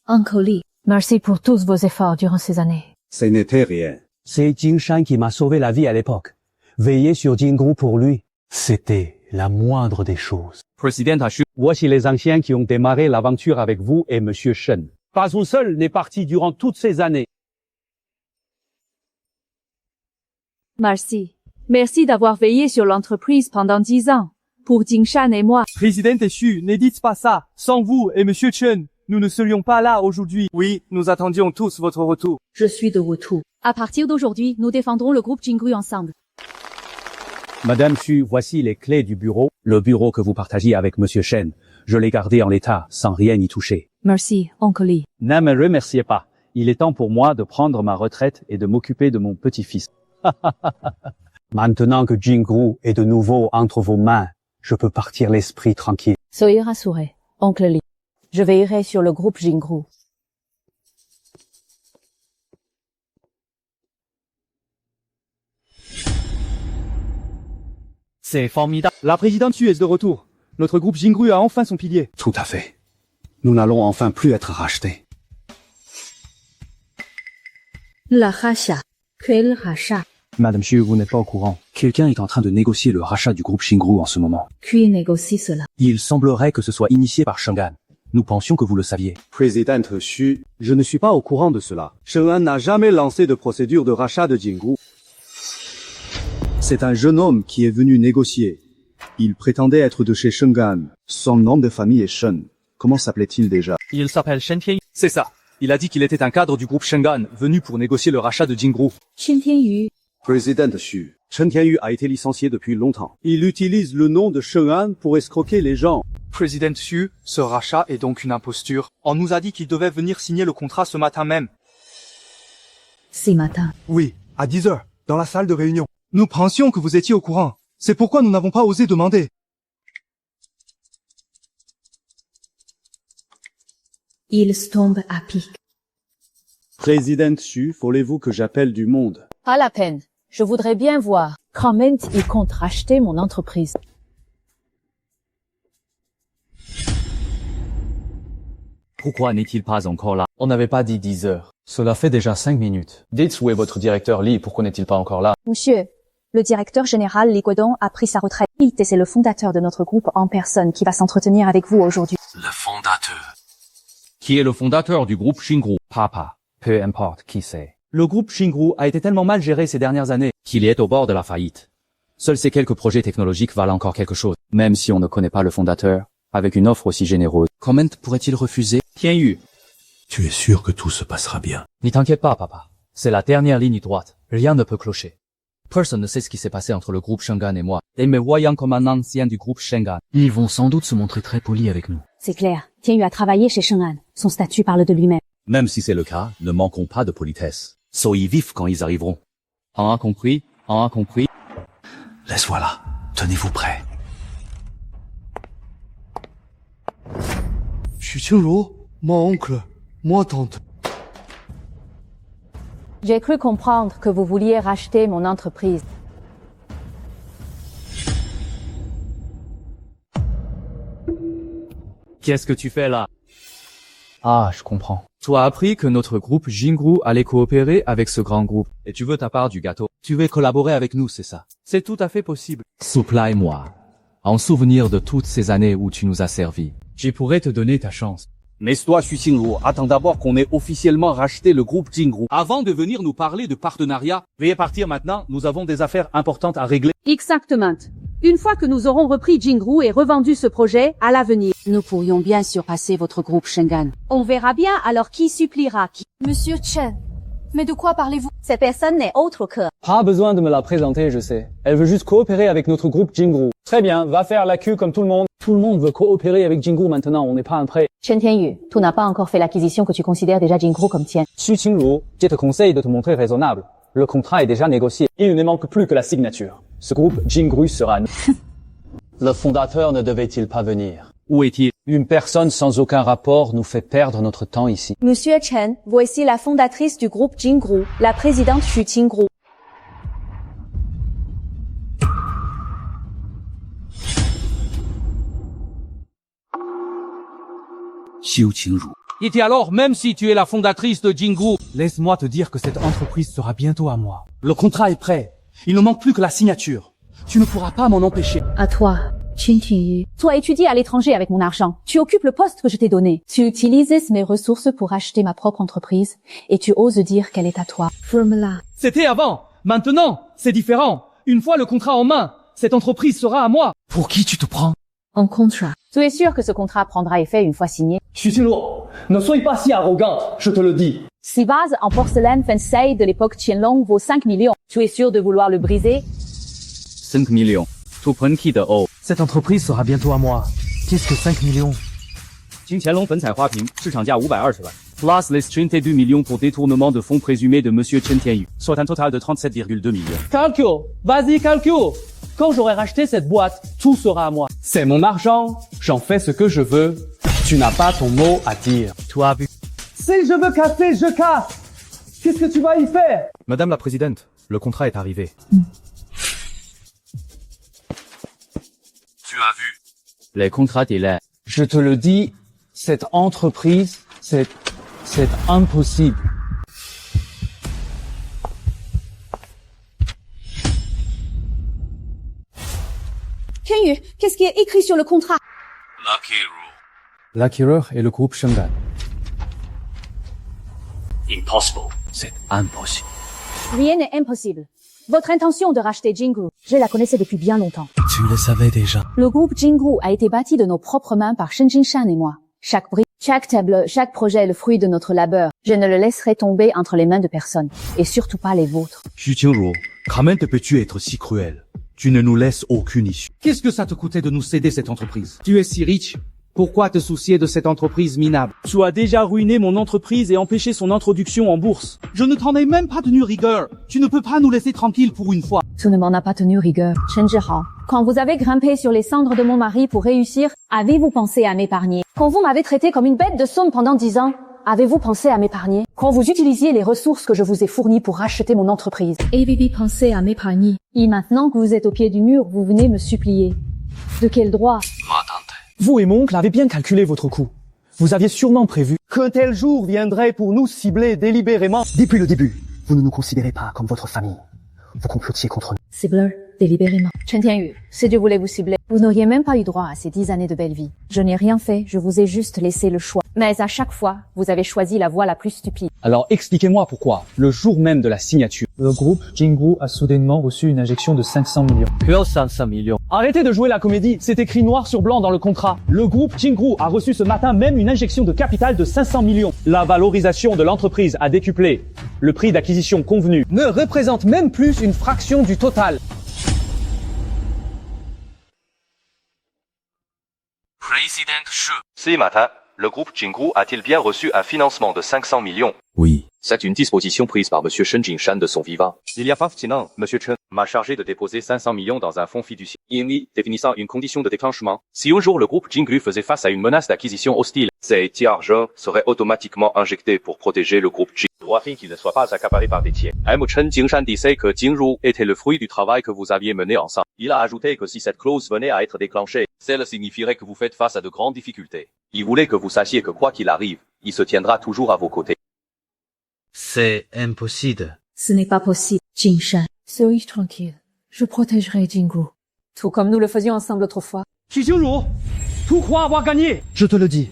Uncle Li, Merci pour tous vos efforts durant ces années. Ce n'était rien. C'est Jingshan qui m'a sauvé la vie à l'époque. Veiller sur Jingru pour lui, c'était la moindre des choses. Président Xu, Voici les anciens qui ont démarré l'aventure avec vous et Monsieur Shen. Pas un seul n'est parti durant toutes ces années. Merci. Merci d'avoir veillé sur l'entreprise pendant 10 ans. Pour Jingshan et moi. Président Xu, ne dites pas ça. Sans vous et Monsieur Chen, nous ne serions pas là aujourd'hui. Oui, nous attendions tous votre retour. je suis de retour. À partir d'aujourd'hui, nous défendrons le groupe Jingru ensemble. Madame Xu, voici les clés du bureau. Le bureau que vous partagiez avec Monsieur Shen. Je l'ai gardé en l'état, sans rien y toucher. Merci, Uncle Li. Ne me remerciez pas. Il est temps pour moi de prendre ma retraite et de m'occuper de mon petit-fils. Maintenant que Jingru est de nouveau entre vos mains, je peux partir l'esprit tranquille. Soyez rassurés, Oncle Li. Je veillerai sur le groupe Jingru. C'est formidable. La présidente Xu est de retour. Notre groupe Jingru a enfin son pilier. Tout à fait. Nous n'allons enfin plus être rachetés. Le rachat. Quel rachat? Madame Xu, vous n'êtes pas au courant. Quelqu'un est en train de négocier le rachat du groupe Jingru en ce moment. Qui négocie cela? Il semblerait que ce soit initié par Sheng'an. Nous pensions que vous le saviez. Président Xu, je ne suis pas au courant de cela. Sheng'an n'a jamais lancé de procédure de rachat de Jingru. C'est un jeune homme qui est venu négocier. Il prétendait être de chez Sheng'an. Son nom de famille est Shen. Comment s'appelait-il déjà? Il s'appelle Shen Tianyu. C'est ça. Il a dit qu'il était un cadre du groupe Sheng'an, venu pour négocier le rachat de Jingru. Shen Tianyu. Président Xu, Chen Tianyu a été licencié depuis longtemps. Il utilise le nom de Sheng'an pour escroquer les gens. Président Xu, ce rachat est donc une imposture. On nous a dit qu'il devait venir signer le contrat ce matin même. Ce matin. Oui, à 10 heures, dans la salle de réunion. Nous pensions que vous étiez au courant. C'est pourquoi nous n'avons pas osé demander. Ils tombent à pic. Président Xu, voulez-vous que j'appelle du monde? Pas la peine. Je voudrais bien voir comment il compte racheter mon entreprise. Pourquoi n'est-il pas encore là? On n'avait pas dit 10 heures. Cela fait déjà 5 minutes. Dites où est votre directeur Li, pourquoi n'est-il pas encore là? Monsieur, le directeur général Li Guodong a pris sa retraite. Et c'est le fondateur de notre groupe en personne qui va s'entretenir avec vous aujourd'hui. Le fondateur. Qui est le fondateur du groupe Xingru? Papa, peu importe qui c'est. Le groupe Xingru a été tellement mal géré ces dernières années qu'il est au bord de la faillite. Seuls ces quelques projets technologiques valent encore quelque chose, même si on ne connaît pas le fondateur. Avec une offre aussi généreuse, Comment pourrait-il refuser? Tiens Yu, Tu es sûr que tout se passera bien? n'y t'inquiète pas, papa. C'est la dernière ligne droite. Rien ne peut clocher. Personne ne sait ce qui s'est passé entre le groupe Shengan et moi. Et me voyant comme un ancien du groupe Shengan, Ils vont sans doute se montrer très polis avec nous. C'est clair, Tian Yu a travaillé chez Sheng'an. Son statut parle de lui-même. Même si c'est le cas, ne manquons pas de politesse. Soyez vifs quand ils arriveront. On a compris, on a compris. Les voilà. Tenez-vous prêts. Xu Qingru, mon oncle, moi tante. J'ai cru comprendre que vous vouliez racheter mon entreprise. Qu'est-ce que tu fais là? Ah, je comprends. Tu as appris que notre groupe Xingru allait coopérer avec ce grand groupe. Et tu veux ta part du gâteau. Tu veux collaborer avec nous, c'est ça? C'est tout à fait possible. Supplie-moi. En souvenir de toutes ces années où tu nous as servi, je pourrais te donner ta chance. Mais toi, Xu Qingru, attends d'abord qu'on ait officiellement racheté le groupe Xingru. avant de venir nous parler de partenariat, veuillez partir maintenant, nous avons des affaires importantes à régler. Exactement. Une fois que nous aurons repris Xingru et revendu ce projet, à l'avenir, nous pourrions bien surpasser votre groupe Shengan. On verra bien alors qui suppliera qui. Monsieur Chen, mais de quoi parlez-vous? Cette personne n'est autre que... Pas besoin de me la présenter, je sais. Elle veut juste coopérer avec notre groupe Xingru. Très bien, va faire la queue comme tout le monde. Tout le monde veut coopérer avec Xingru maintenant, on n'est pas un prêt. Chen Tianyu, tu n'as pas encore fait l'acquisition que tu considères déjà Xingru comme tienne. Xu Qingru, je te conseille de te montrer raisonnable. Le contrat est déjà négocié. Il ne manque plus que la signature. Ce groupe Xingru sera... Le fondateur ne devait-il pas venir? Où est-il? Une personne sans aucun rapport nous fait perdre notre temps ici. Monsieur Chen, voici la fondatrice du groupe Xingru, la présidente Xu Qingru. Xiu Qingru. Et alors, même si tu es la fondatrice de Xingru, Laisse-moi te dire que cette entreprise sera bientôt à moi. Le contrat est prêt. Il ne manque plus que la signature. Tu ne pourras pas m'en empêcher. À toi, Qin Tingyu. Toi étudies à l'étranger avec mon argent. Tu occupes le poste que je t'ai donné. Tu utilises mes ressources pour acheter ma propre entreprise et tu oses dire qu'elle est à toi. Formula. c'était avant. Maintenant, c'est différent. Une fois le contrat en main, cette entreprise sera à moi. Pour qui tu te prends? En contrat. Tu es sûr que ce contrat prendra effet une fois signé? Xu Qingru, ne sois pas si arrogante, je te le dis. Si vase en porcelaine Fensei de l'époque Qianlong vaut 5 millions, tu es sûr de vouloir le briser? 5 millions. Tout punky de haut. Cette entreprise sera bientôt à moi. Qu'est-ce que 5 millions? 金乾隆粉彩花瓶，市场价520万。Plus les 32 millions pour détournement de fonds présumés de Monsieur Chen Tianyu, soit un total de 37,2 millions. Calcule, vas-y calcule. Quand j'aurai racheté cette boîte, tout sera à moi. C'est mon argent, j'en fais ce que je veux. Tu n'as pas ton mot à dire. Tu as vu? Si je veux casser, je casse. Qu'est-ce que tu vas y faire? Madame la Présidente, le contrat est arrivé. Tu as vu? Les contrats étaient là. Je te le dis, cette entreprise, c'est impossible. Tianyu, qu'est-ce qui est écrit sur le contrat? L'acquéreur est le groupe Shengan. Impossible. C'est impossible. Rien n'est impossible. Votre intention de racheter Xingru, je la connaissais depuis bien longtemps. Tu le savais déjà. Le groupe Xingru a été bâti de nos propres mains par Shen Jingshan et moi. Chaque brique, chaque table, chaque projet est le fruit de notre labeur. Je ne le laisserai tomber entre les mains de personne. Et surtout pas les vôtres. Xu Qingru, comment peux-tu être si cruel? Tu ne nous laisses aucune issue. Qu'est-ce que ça te coûtait de nous céder cette entreprise? Tu es si riche. Pourquoi te soucier de cette entreprise minable? Tu as déjà ruiné mon entreprise et empêché son introduction en bourse. Je ne t'en ai même pas tenu rigueur. Tu ne peux pas nous laisser tranquilles pour une fois. Tu ne m'en as pas tenu rigueur. Chen Zhihao, quand vous avez grimpé sur les cendres de mon mari pour réussir, avez-vous pensé à m'épargner? Quand vous m'avez traité comme une bête de somme pendant 10 ans, avez-vous pensé à m'épargner quand vous utilisiez les ressources que je vous ai fournies pour racheter mon entreprise? Avez-vous pensé à m'épargner? Et maintenant que vous êtes au pied du mur, vous venez me supplier. De quel droit? Vous et mon oncle avez bien calculé votre coût. Vous aviez sûrement prévu qu'un tel jour viendrait pour nous cibler délibérément. Depuis le début, vous ne nous considérez pas comme votre famille. Vous complotiez contre nous. Cibleur, délibérément. Chen Tianyu, si Dieu voulait vous cibler, vous n'auriez même pas eu droit à ces 10 années de belle vie. Je n'ai rien fait, je vous ai juste laissé le choix. Mais à chaque fois, vous avez choisi la voie la plus stupide. Alors expliquez-moi pourquoi, le jour même de la signature, Le groupe Jingru a soudainement reçu une injection de 500 millions. Que 500 millions? Arrêtez de jouer la comédie, c'est écrit noir sur blanc dans le contrat. Le groupe Jingru a reçu ce matin même une injection de capital de 500 millions. La valorisation de l'entreprise a décuplé. Le prix d'acquisition convenu ne représente même plus une fraction du total. Président Shu. Ce matin, le groupe Jingru a-t-il bien reçu un financement de 500 millions? Oui. C'est une disposition prise par Monsieur Chen Jingshan de son vivant. Il y a 15 ans, Monsieur Chen m'a chargé de déposer 500 millions dans un fonds fiduciaire. INI définissant une condition de déclenchement. Si un jour le groupe Jingru faisait face à une menace d'acquisition hostile, cet argent serait automatiquement injecté pour protéger le groupe Jingru afin qu'il ne soit pas accaparé par des tiers. M. Chen Jingshan disait que Jingru était le fruit du travail que vous aviez mené ensemble. Il a ajouté que si cette clause venait à être déclenchée, cela signifierait que vous faites face à de grandes difficultés. Il voulait que vous sachiez que quoi qu'il arrive, il se tiendra toujours à vos côtés. C'est impossible. Ce n'est pas possible, Jingshan. Soyez tranquille. Je protégerai Jingru. Tout comme nous le faisions ensemble autrefois. Xu Jingru, tu crois avoir gagné? Je te le dis.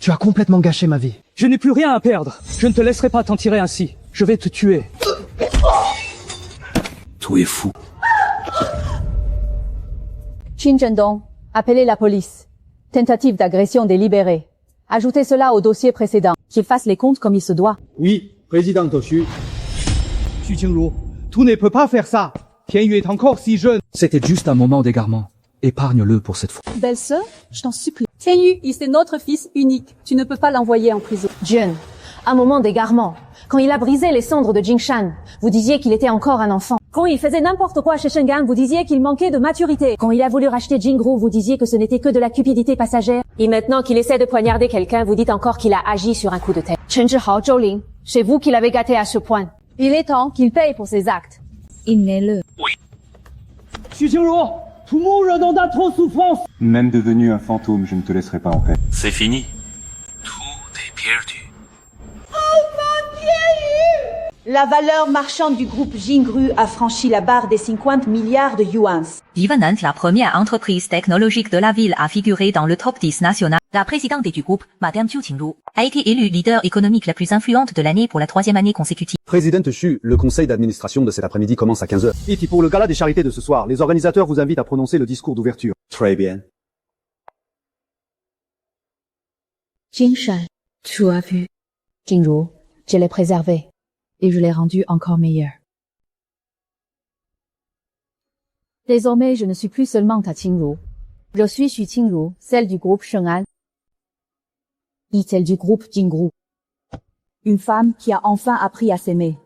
Tu as complètement gâché ma vie. Je n'ai plus rien à perdre. Je ne te laisserai pas t'en tirer ainsi. Je vais te tuer. Tu es fou. Qin Zhendong, appelez la police. Tentative d'agression délibérée. Ajoutez cela au dossier précédent. Qu'il fasse les comptes comme il se doit. Oui, président Toshu. Xu Qingru, tu ne peux pas faire ça. Tianyu est encore si jeune. C'était juste un moment d'égarement. Épargne-le pour cette fois. Belle-sœur, je t'en supplie. Tianyu, il c'est notre fils unique. Tu ne peux pas l'envoyer en prison. Jun, un moment d'égarement. Quand il a brisé les cendres de Jingshan, vous disiez qu'il était encore un enfant. Quand il faisait n'importe quoi chez Shengan, vous disiez qu'il manquait de maturité. Quand il a voulu racheter Jingru, vous disiez que ce n'était que de la cupidité passagère. Et maintenant qu'il essaie de poignarder quelqu'un, vous dites encore qu'il a agi sur un coup de tête. Chen Zhihao, Zhou Ling, c'est vous qui l'avez gâté à ce point. Il est temps qu'il paye pour ses actes. Inné-le. Oui. Xu Qingru, tu mourras dans d'atroces souffrances. Même devenu un fantôme, je ne te laisserai pas en paix. C'est fini. Tout est perdu. La valeur marchande du groupe Jingru a franchi la barre des 50 milliards de yuans. Vivenant, la première entreprise technologique de la ville, a figuré dans le top 10 national. La présidente du groupe, Madame Zhu Qingru, a été élue leader économique la plus influente de l'année pour la 3e année consécutive. Président Xu, le conseil d'administration de cet après-midi commence à 15h. Et pour le gala des charités de ce soir, les organisateurs vous invitent à prononcer le discours d'ouverture. Très bien. Jingshan, tu as vu. Jingru, je l'ai préservé. Et je l'ai rendu encore meilleur. Désormais, je ne suis plus seulement ta Qingru. Je suis Xu Qingru, celle du groupe Sheng'an. Et celle du groupe Jingru. Une femme qui a enfin appris à s'aimer.